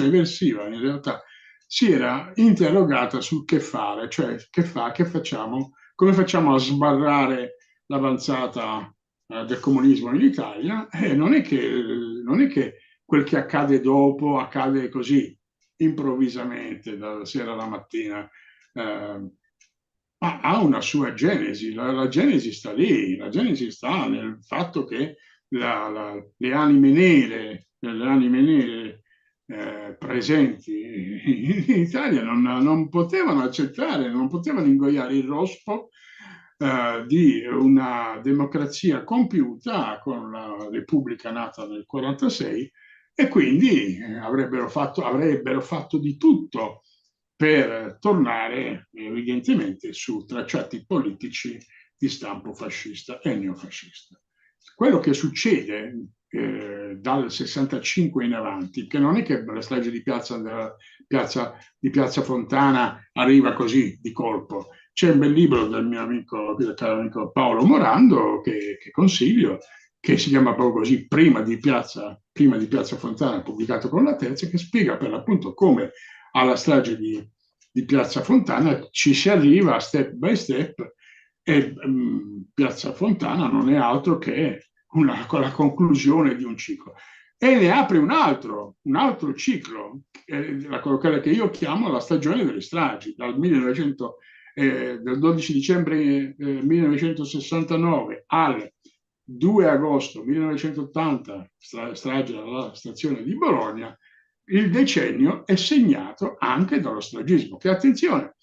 eversiva in realtà si era interrogata sul che fare, cioè che facciamo, come facciamo a sbarrare l'avanzata del comunismo in Italia. Non è che quel che accade dopo accade così improvvisamente dalla sera alla mattina, ma ha una sua genesi. La genesi sta lì, la genesi sta nel fatto che le anime nere presenti in Italia non potevano accettare, non potevano ingoiare il rospo di una democrazia compiuta con la Repubblica nata nel 46, e quindi avrebbero fatto di tutto per tornare evidentemente su tracciati politici di stampo fascista e neofascista. Quello che succede dal 65 in avanti, che non è che la strage di Piazza Fontana arriva così di colpo. C'è un bel libro del caro amico Paolo Morando che consiglio, che si chiama proprio così, prima di Piazza Fontana, pubblicato con la Terza, che spiega per l'appunto come alla strage di Piazza Fontana ci si arriva step by step, e Piazza Fontana non è altro che la conclusione di un ciclo. E ne apre un altro ciclo, quella che io chiamo la stagione delle stragi, dal 12 dicembre 1969 al 2 agosto 1980, strage alla stazione di Bologna. Il decennio è segnato anche dallo stragismo, che attenzione,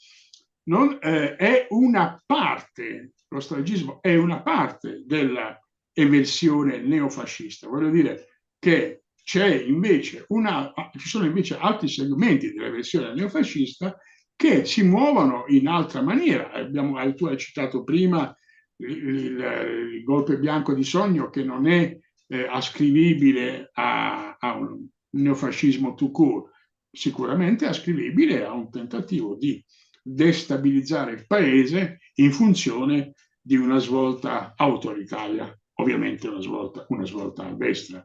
è una parte, lo stragismo è una parte della eversione neofascista. Voglio dire che ci sono invece altri segmenti dell'eversione neofascista che si muovono in altra maniera. Tu hai citato prima il golpe bianco di Sogno, che non è ascrivibile a un neofascismo tout court, sicuramente è ascrivibile a un tentativo di destabilizzare il paese in funzione di una svolta autoritaria, ovviamente una svolta a destra.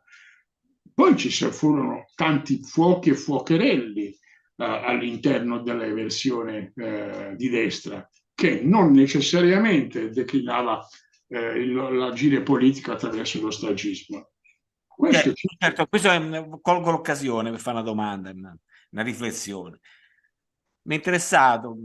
Poi ci furono tanti fuochi e fuocherelli all'interno dell'eversione di destra, che non necessariamente declinava l'agire politico attraverso lo stragismo. Questo certo, colgo l'occasione per fare una domanda, una riflessione. Mi è interessato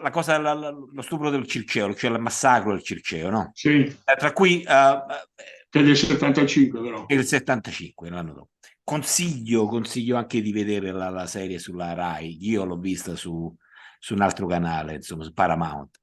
la cosa, lo stupro del Circeo, cioè il massacro del Circeo, no? sì, Tra cui che è del 75 però. il 75, l'anno dopo. Consiglio anche di vedere la serie sulla Rai. Io l'ho vista su un altro canale, insomma, su Paramount.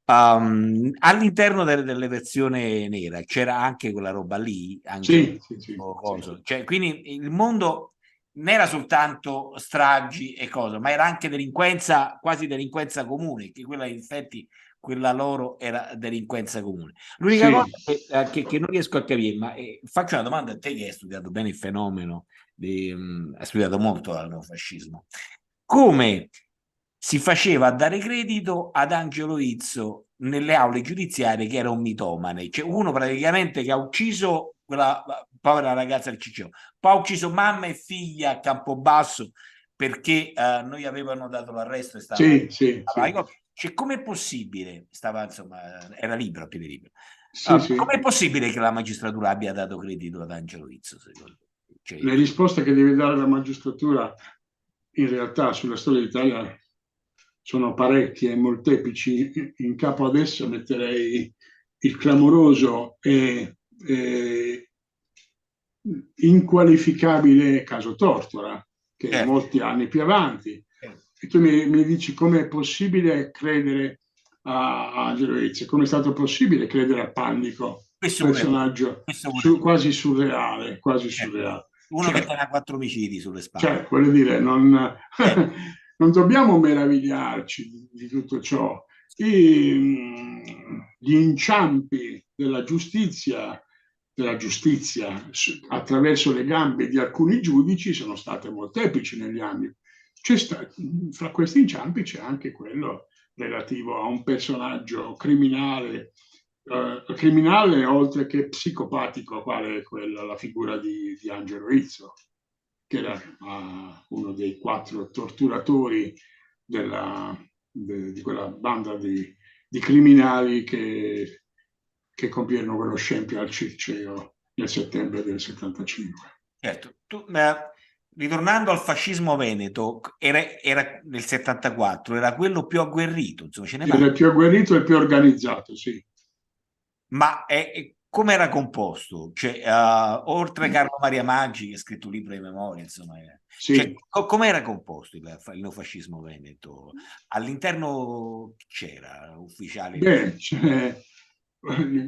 All'interno delle versioni nera c'era anche quella roba lì, anche Sì, sì, sì, sì. coso. Cioè, quindi il mondo non era soltanto stragi e cose, ma era anche delinquenza, quasi delinquenza comune, che quella in effetti quella loro era delinquenza comune. L'unica Sì. cosa che non riesco a capire, ma faccio una domanda a te che hai studiato bene il fenomeno, hai studiato molto il neofascismo. Come si faceva a dare credito ad Angelo Izzo nelle aule giudiziarie che era un mitomane? Cioè uno praticamente che ha ucciso quella povera ragazza del Ciccio, poi ha ucciso mamma e figlia a Campobasso perché noi avevano dato l'arresto e stava... Sì, sì, sì. Cioè, com'è possibile? Stava, insomma, era libero, a piede libero. Sì, sì. Com'è possibile che la magistratura abbia dato credito ad Angelo Izzo, secondo te? Cioè, Le risposte che deve dare la magistratura in realtà sulla storia d'Italia sono parecchie e molteplici. In capo ad esso metterei il clamoroso e inqualificabile caso Tortora, che è certo, molti anni più avanti. certo. E tu mi dici come è possibile credere a Angelo Izzo, come è stato possibile credere a Pannico questo pure, personaggio questo pure. quasi surreale, quasi Certo. surreale. Uno che Cioè, tiene 4 omicidi sulle spalle. cioè, voglio dire, non, Eh, non dobbiamo meravigliarci di tutto ciò. Gli inciampi della giustizia attraverso le gambe di alcuni giudici sono stati molteplici negli anni. Fra questi inciampi c'è anche quello relativo a un personaggio criminale oltre che psicopatico, quale è la figura di Angelo Izzo, che era uno dei 4 torturatori di quella banda di criminali che compirono quello scempio al Circeo nel settembre del 75. certo. Ritornando al fascismo veneto, era nel 74, era quello più agguerrito, insomma, ce ne Era parla. il più agguerrito e il più organizzato, sì. Ma come era composto? Cioè, oltre Carlo Maria Maggi, che ha scritto un libro di memoria, insomma, cioè, Sì. come era composto il neofascismo veneto? All'interno c'era ufficiali? Beh,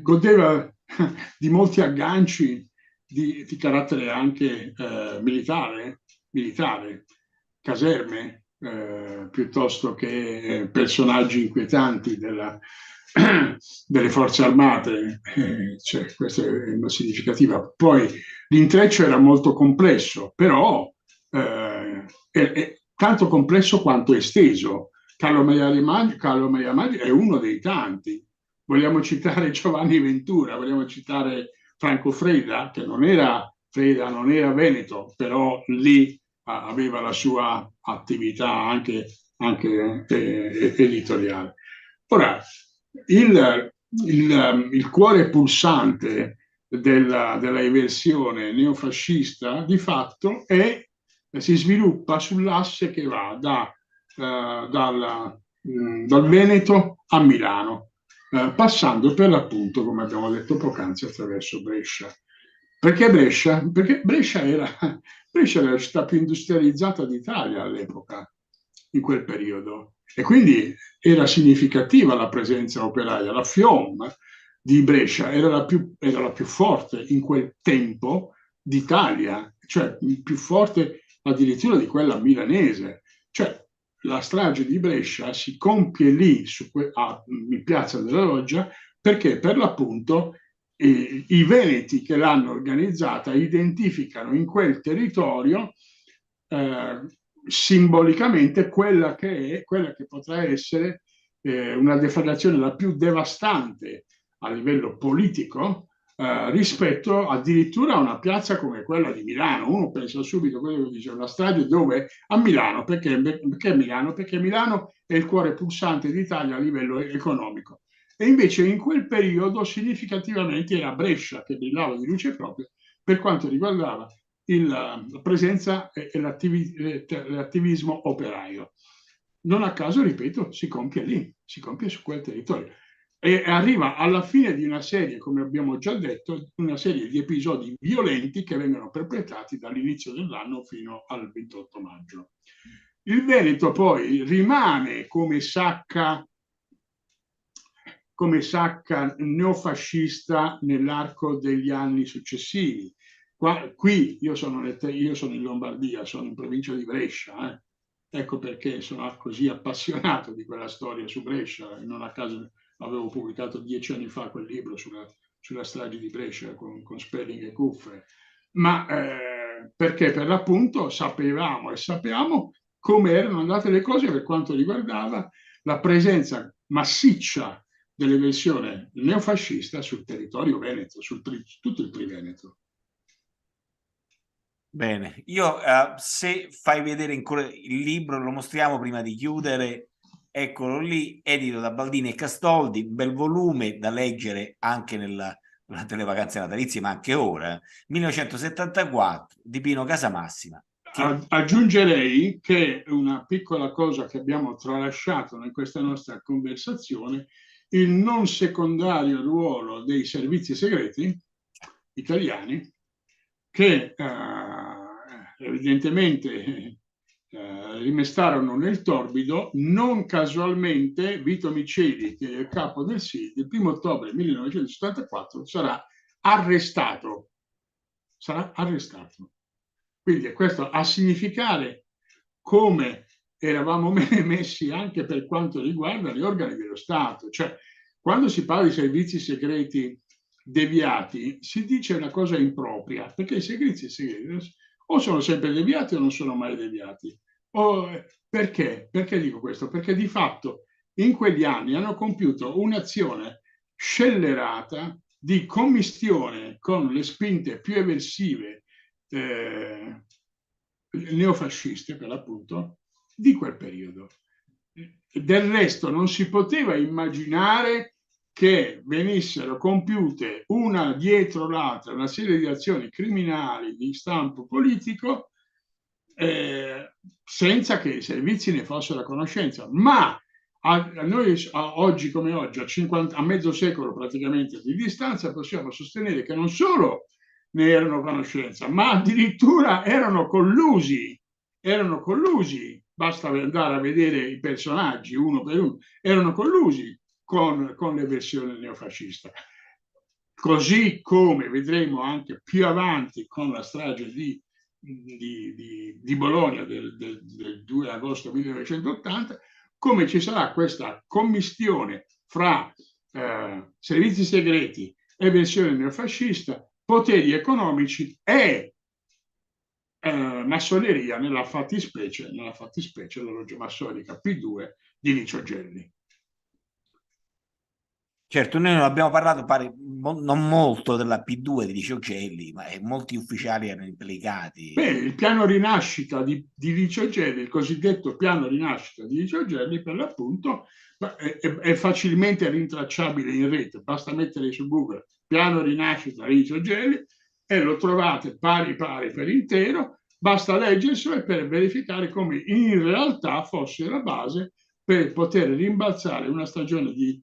godeva di molti agganci di carattere anche militare, caserme, piuttosto che personaggi inquietanti delle forze armate. Cioè, questa è una significativa. Poi l'intreccio era molto complesso, però è tanto complesso quanto esteso. Carlo Maria Maggi è uno dei tanti. Vogliamo citare Giovanni Ventura, vogliamo citare Franco Freda, che non era veneto, però lì aveva la sua attività anche editoriale. Ora, il cuore pulsante della eversione neofascista di fatto si sviluppa sull'asse che va dal Veneto a Milano, passando per l'appunto, come abbiamo detto poc'anzi, attraverso Brescia. Perché Brescia? Perché Brescia era la città più industrializzata d'Italia all'epoca, in quel periodo. E quindi era significativa la presenza operaia. La FIOM di Brescia era la più forte in quel tempo d'Italia, cioè più forte addirittura di quella milanese. Cioè, la strage di Brescia si compie lì, in Piazza della Loggia, perché per l'appunto i veneti che l'hanno organizzata identificano in quel territorio simbolicamente quella che potrà essere una deflagrazione la più devastante a livello politico rispetto addirittura a una piazza come quella di Milano. Uno pensa subito a quello che dice una strage dove a Milano, perché Milano? Perché Milano è il cuore pulsante d'Italia a livello economico. E invece in quel periodo significativamente era Brescia che brillava di luce propria per quanto riguardava la presenza e l'attivismo operaio. Non a caso, ripeto, si compie lì, si compie su quel territorio. E arriva alla fine di una serie, come abbiamo già detto, una serie di episodi violenti che vengono perpetrati dall'inizio dell'anno fino al 28 maggio. Il Veneto poi rimane come sacca neofascista nell'arco degli anni successivi. Qui io sono in Lombardia, sono in provincia di Brescia, ecco perché sono così appassionato di quella storia su Brescia, e non a caso avevo pubblicato 10 anni fa quel libro sulla strage di Brescia con Sperling e Kuffer, ma perché per l'appunto sapevamo e sappiamo come erano andate le cose per quanto riguardava la presenza massiccia dell'eversione neofascista sul territorio veneto, tutto il Triveneto. Bene, io se fai vedere ancora il libro, lo mostriamo prima di chiudere, eccolo lì, edito da Baldini e Castoldi, bel volume da leggere anche durante le vacanze natalizie, ma anche ora, 1974, di Pino Casamassima. Aggiungerei che una piccola cosa che abbiamo tralasciato in questa nostra conversazione, il non secondario ruolo dei servizi segreti italiani che evidentemente rimestarono nel torbido. Non casualmente Vito Miceli, che è il capo del SID, il 1° ottobre 1974 sarà arrestato. Sarà arrestato. Quindi questo a significare come eravamo messi anche per quanto riguarda gli organi dello Stato. Cioè, quando si parla di servizi segreti deviati, si dice una cosa impropria, perché i servizi segreti o sono sempre deviati o non sono mai deviati. Perché? Perché dico questo? Perché di fatto in quegli anni hanno compiuto un'azione scellerata di commistione con le spinte più eversive neofasciste, per l'appunto, di quel periodo. Del resto non si poteva immaginare che venissero compiute una dietro l'altra una serie di azioni criminali di stampo politico senza che i servizi ne fossero a conoscenza. Ma a noi oggi come oggi, a mezzo secolo praticamente di distanza, possiamo sostenere che non solo ne erano a conoscenza, ma addirittura erano collusi. Basta andare a vedere i personaggi uno per uno, erano collusi con l'eversione neofascista. Così come vedremo anche più avanti con la strage di Bologna del 2 agosto 1980, come ci sarà questa commistione fra servizi segreti e versione neofascista, poteri economici e massoneria nella fattispecie l'orologia massonica P2 di Licio Gelli. Certo, noi non abbiamo parlato, pare, non molto della P2 di Licio Gelli, ma molti ufficiali erano implicati. Beh, il piano rinascita di Licio Gelli, il cosiddetto piano rinascita di Licio Gelli, per l'appunto, è facilmente rintracciabile in rete. Basta mettere su Google piano rinascita di Licio Gelli e lo trovate pari per intero. Basta leggerselo per verificare come in realtà fosse la base per poter rimbalzare una stagione di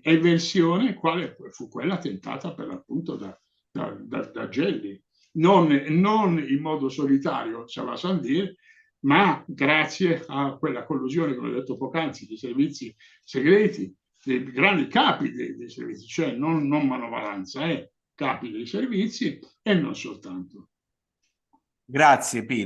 eversione, quale fu quella tentata per l'appunto da Gelli. Non in modo solitario, ça va sans dire, ma grazie a quella collusione, come ho detto poc'anzi, di servizi segreti, dei grandi capi dei servizi, cioè non manovalanza, capi dei servizi e non soltanto. Grazie, Piero.